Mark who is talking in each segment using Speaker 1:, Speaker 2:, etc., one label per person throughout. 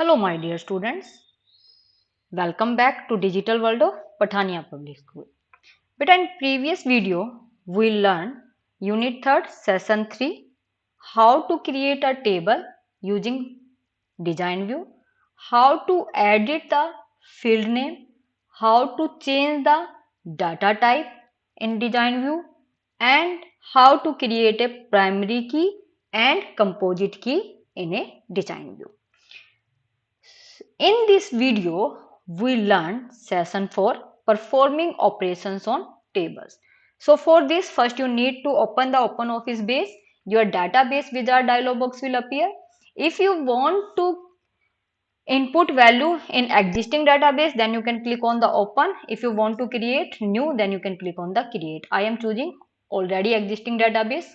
Speaker 1: Hello my dear students, welcome back to Digital World of Pathania Public School. But in previous video, we learned Unit 3rd Session 3 how to create a table using design view, how to edit the field name, how to change the data type in design view, and how to create a primary key and composite key in a design view. In this video, we learn session 4 performing operations on tables. So for this, first you need to open the OpenOffice base. Your database wizard dialog box will appear. If you want to input value in existing database, then you can click on the open. If you want to create new, then you can click on the create. I am choosing already existing database.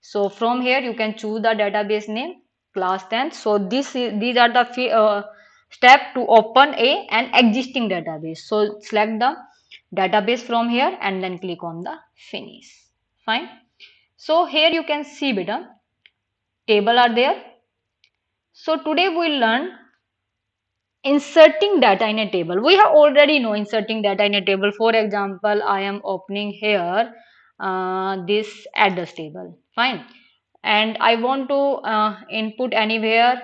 Speaker 1: So from here you can choose the database name, class 10. So these are the step to open an existing database. So select the database from here and then click on the finish. Fine. So here you can see beta table are there. So today we will learn inserting data in a table. We have already know inserting data in a table. For example, I am opening here this address table. Fine. And I want to input anywhere.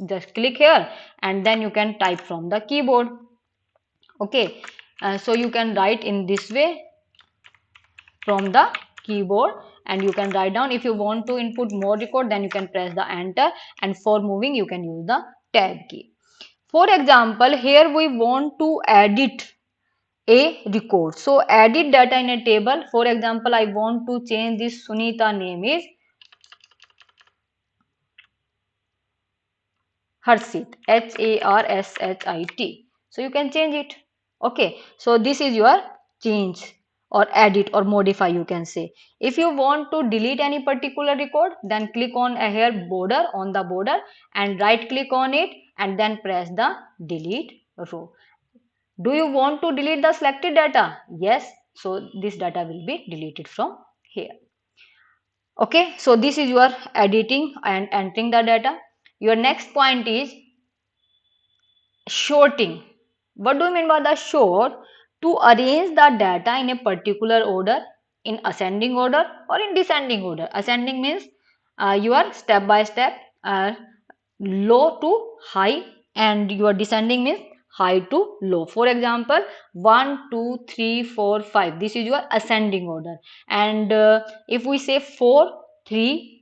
Speaker 1: Just click here and then you can type from the keyboard. Okay. So you can write in this way from the keyboard and you can write down. If you want to input more record, then you can press the enter, and for moving you can use the tab key. For example, here we want to edit a record. So edit data in a table. For example, I want to change this Sunita name is Harshit, Harshit. So you can change it. Okay. So this is your change or edit or modify, you can say. If you want to delete any particular record, then click on here border, on the border, and right click on it and then press the delete row. Do you want to delete the selected data? Yes. So this data will be deleted from here. Okay. So this is your editing and entering the data. Your next point is sorting. What do you mean by the sort? To arrange the data in a particular order, in ascending order or in descending order. Ascending means you are step by step, low to high, and your descending means high to low. For example, 1 2 3 4 5, this is your ascending order. And if we say 4 3,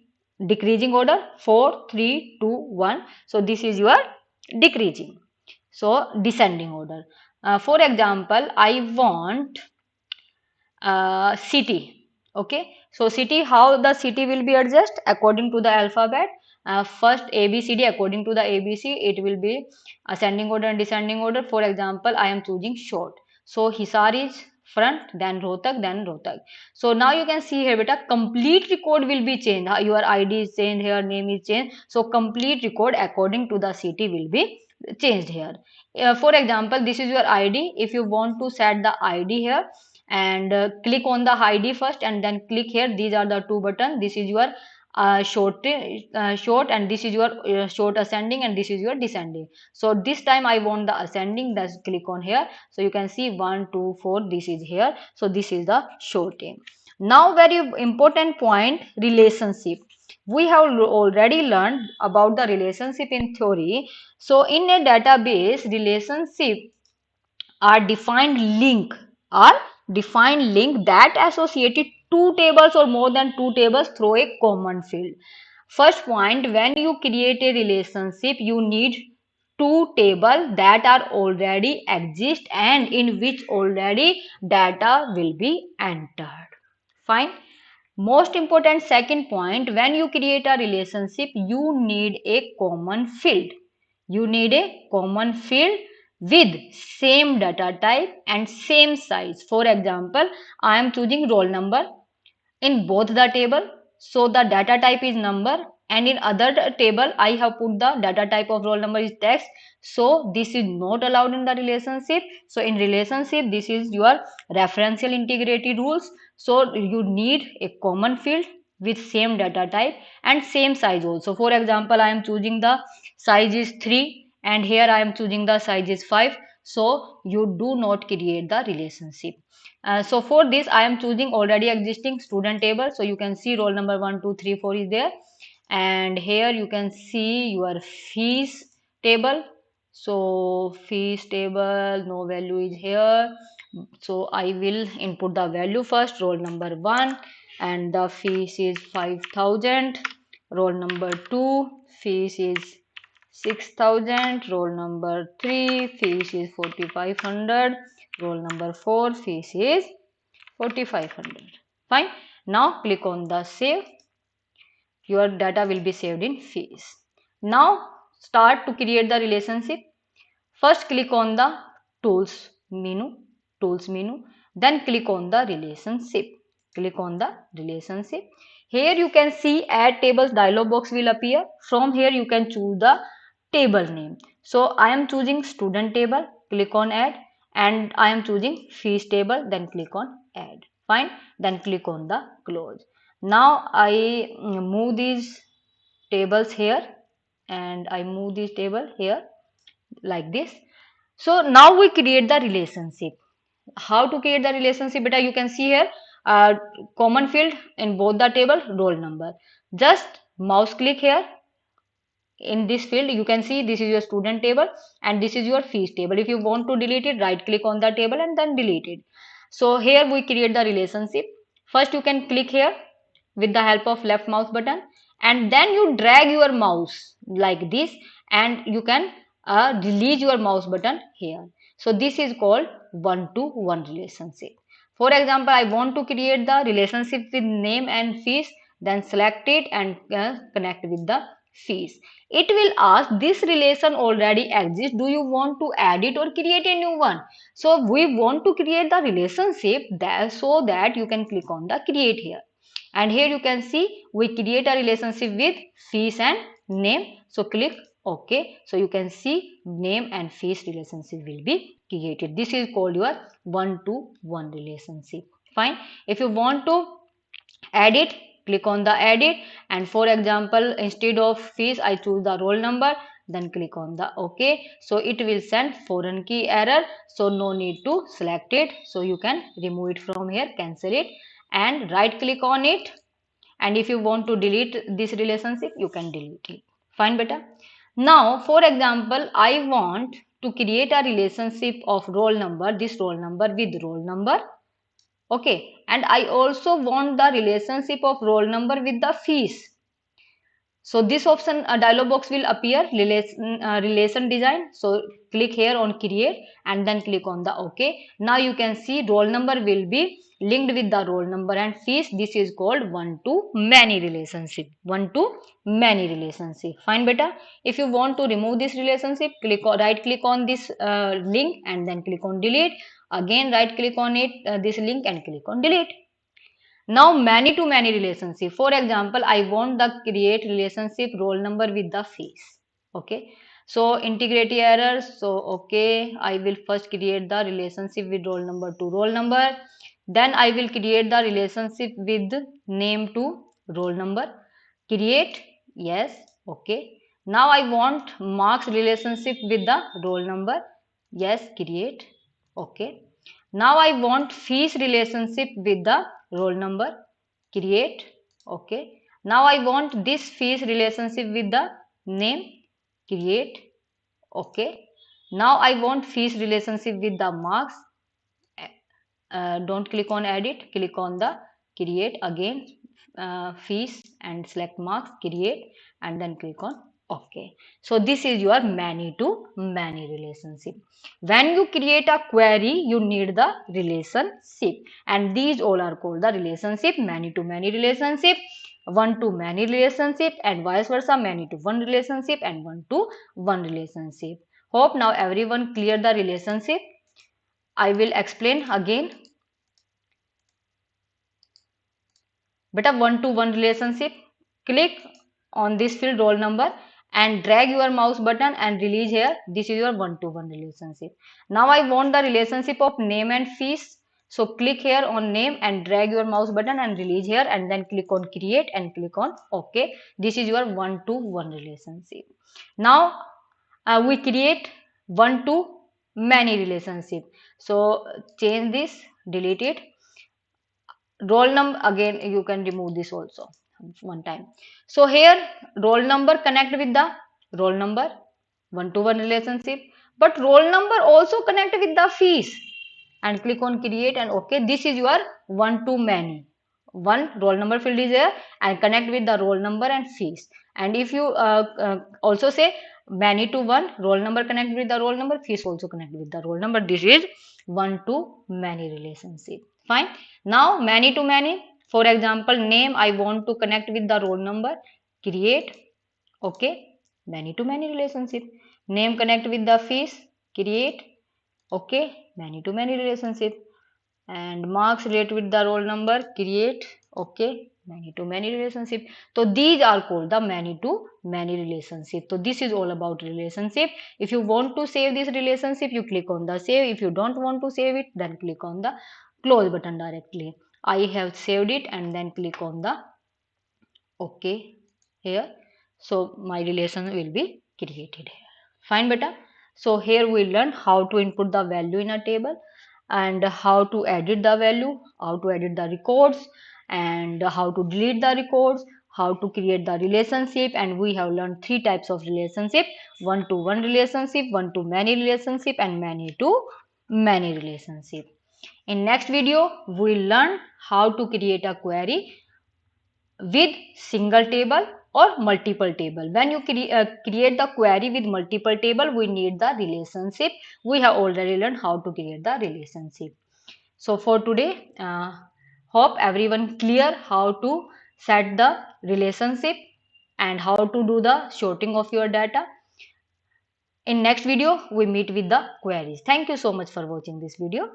Speaker 1: decreasing order, 4 3 2 1, so this is your decreasing, so descending order. For example, I want city. Okay, so city, how the city will be adjusted according to the alphabet. First ABCD, according to the ABC it will be ascending order and descending order. For example, I am choosing short, so Hisar is front, then Rohtak, then Rohtak. So now you can see here beta complete record will be changed. Your ID is changed here, name is changed, so complete record according to the city will be changed here. For example, this is your ID. If you want to set the ID here, and click on the ID first and then click here. These are the two buttons. This is your short, and this is your short ascending, and this is your descending. So this time I want the ascending, let's click on here. So you can see 1 2 4, this is here. So this is the sorting. Now very important point, relationship. We have already learned about the relationship in theory. So in a database, relationship are defined link that associated two tables or more than two tables through a common field. First point, when you create a relationship, you need two tables that are already exist and in which already data will be entered. Fine. Most important second point, when you create a relationship, you need a common field. You need a common field with same data type and same size. For example, I am choosing roll number in both the table. So the data type is number, and in other table I have put the data type of roll number is text. So this is not allowed in the relationship. So in relationship, this is your referential integrity rules. So you need a common field with same data type and same size also. For example, I am choosing the size is 3 and here I am choosing the size is 5. So you do not create the relationship. So for this I am choosing already existing student table. So you can see roll number 1, 2, 3, 4 is there, and here you can see your fees table. So fees table, no value is here. So I will input the value first, roll number 1, and the fees is 5,000. Roll number 2, fees is 6,000. Roll number 3, fees is 4,500. Roll number 4, fees is 4,500. Fine. Now click on the save. Your data will be saved in fees. Now start to create the relationship. First click on the tools menu, then click on the relationship. Click on the relationship. Here you can see add tables dialog box will appear. From here you can choose the table name. So I am choosing student table, click on add, and I am choosing fees table, then click on add. Fine, then click on the close. Now I move these tables here, and I move this table here like this. So now we create the relationship. How to create the relationship, beta? You can see here common field in both the table, roll number. Just mouse click here in this field. You can see this is your student table and this is your fees table. If you want to delete it, right click on the table and then delete it. So here we create the relationship. First you can click here with the help of left mouse button, and then you drag your mouse like this, and you can release your mouse button here. So this is called one-to-one relationship. For example, I want to create the relationship with name and fees, then select it and connect with the fees. It will ask, this relation already exists, do you want to add it or create a new one? So we want to create the relationship there, so that you can click on the create here. And here you can see we create a relationship with fees and name. So click OK. So you can see name and fees relationship will be created. This is called your one-to-one relationship. Fine. If you want to add it, click on the edit, and for example instead of fees I choose the roll number, then click on the OK. So it will send foreign key error, so no need to select it. So you can remove it from here, cancel it, and right click on it. And if you want to delete this relationship, you can delete it. Fine, beta. Now for example I want to create a relationship of roll number, this roll number with roll number. Okay, and I also want the relationship of roll number with the fees. So this option dialog box will appear, relation design. So click here on create and then click on the OK. Now you can see roll number will be linked with the roll number and fees. This is called one to many relationship. One to many relationship. Fine, beta. If you want to remove this relationship, right click on this link and then click on delete. Again right click on it, this link, and click on delete. Now many to many relationship. For example, I want the create relationship roll number with the fees. Okay. So integrity error. So okay, I will first create the relationship with roll number to roll number. Then I will create the relationship with name to roll number. Create. Yes. Okay. Now I want marks relationship with the roll number. Yes. Create. Okay. Now I want fees relationship with the roll number. Create. Okay. Now I want this fees relationship with the name. Create. Okay. Now I want fees relationship with the marks. Don't click on edit, click on the create again, fees, and select marks, create, and then click on OK. So this is your many to many relationship. When you create a query, you need the relationship, and these all are called the relationship. Many to many relationship, one to many relationship, and vice versa, many to one relationship and one to one relationship. Hope now everyone clear the relationship. I will explain again. But a one-to-one relationship, click on this field roll number and drag your mouse button and release here. This is your one-to-one relationship. Now I want the relationship of name and fees. So click here on name and drag your mouse button and release here, and then click on create and click on OK. This is your one-to-one relationship. Now we create one-to-many relationship. So change this, delete it. Roll number, again you can remove this also one time. So here roll number connect with the roll number, one-to-one relationship, but roll number also connect with the fees, and click on create and OK. This is your one-to-many. One roll number field is here and connect with the roll number and fees. And if you also say many to one, roll number connect with the roll number, fees also connect with the roll number. This is one-to-many relationship. Fine. Now many to many. For example, name I want to connect with the roll number. Create. Okay. Many to many relationship. Name connect with the fees. Create. Okay. Many to many relationship. And marks relate with the roll number. Create. Okay. Many to many relationship. So these are called the many to many relationship. So this is all about relationship. If you want to save this relationship, you click on the save. If you don't want to save it, then click on the close button directly. I have saved it and then click on the OK here. So my relation will be created here. Fine beta. So here we learn how to input the value in a table and how to edit the value, how to edit the records, and how to delete the records, how to create the relationship. And we have learned three types of relationship: one to one relationship, one to many relationship, and many to many relationship. In next video, we'll learn how to create a query with single table or multiple table. When you create the query with multiple table, we need the relationship. We have already learned how to create the relationship. So for today, hope everyone clear how to set the relationship and how to do the sorting of your data. In next video, we meet with the queries. Thank you so much for watching this video.